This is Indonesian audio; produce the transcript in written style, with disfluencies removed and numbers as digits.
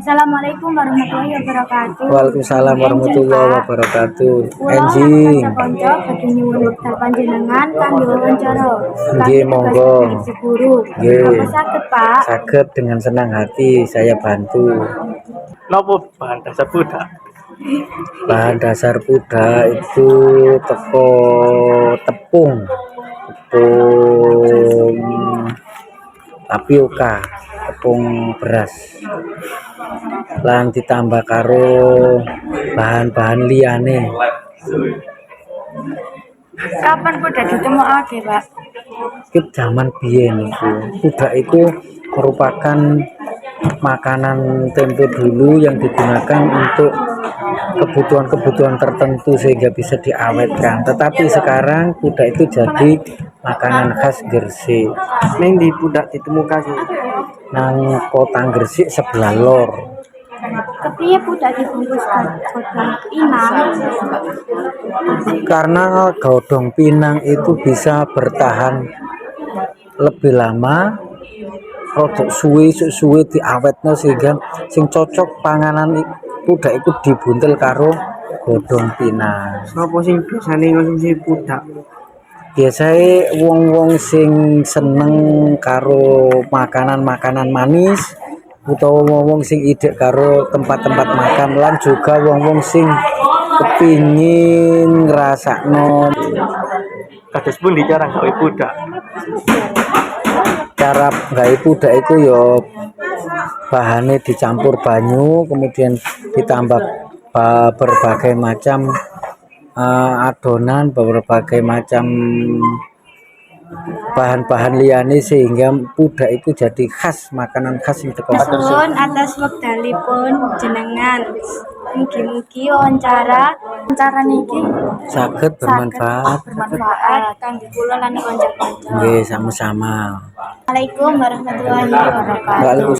Assalamualaikum warahmatullahi wabarakatuh. Waalaikumsalam warahmatullahi wabarakatuh. Enjing. Kanca badhe nyuwun wekdal panjenengan kangge wawancara. Nggih, monggo. Nggih. Apa saged, Pak? Saged dengan senang hati saya bantu. Napa bahan dasar budak? Bahan dasar budak itu tepung tapioka, tepung beras. Lan ditambah karo bahan-bahan liyane. Kapan budak ditemokake, Pak? Itu zaman biyen itu. Budak itu merupakan makanan tempo dulu yang digunakan untuk kebutuhan-kebutuhan tertentu sehingga bisa diawetkan. Tetapi sekarang budak itu jadi makanan khas Gresik. Neng di budak ditemukake. Nang kota Gresik sebelah lor. Kepiye budak dibungkus godhong pinang? Karena godhong pinang itu bisa bertahan lebih lama, rodok suwe diawetno sehingga sing cocok panganan budak itu dibuntel karo godhong pinang. Napa sing biasane ngonsumsi budak? Biasanya wong-wong sing seneng karo makanan-makanan manis utawa wong-wong sing idek karo tempat-tempat makan lan juga wong-wong sing kepingin ngrasakno. Kados pundi cara gawe budak? Cara gawe budak itu ya bahannya dicampur banyu kemudian ditambah berbagai macam adonan, berbagai macam bahan-bahan liyane sehingga budak itu jadi khas, makanan khas yang teko. Nuwun atas wekdalipun jenengan. Mugi-mugi wawancara niki Saged bermanfaat. kangge kula lan kanca-kanca. Nggih, sama-sama. Assalamualaikum warahmatullahi wabarakatuh.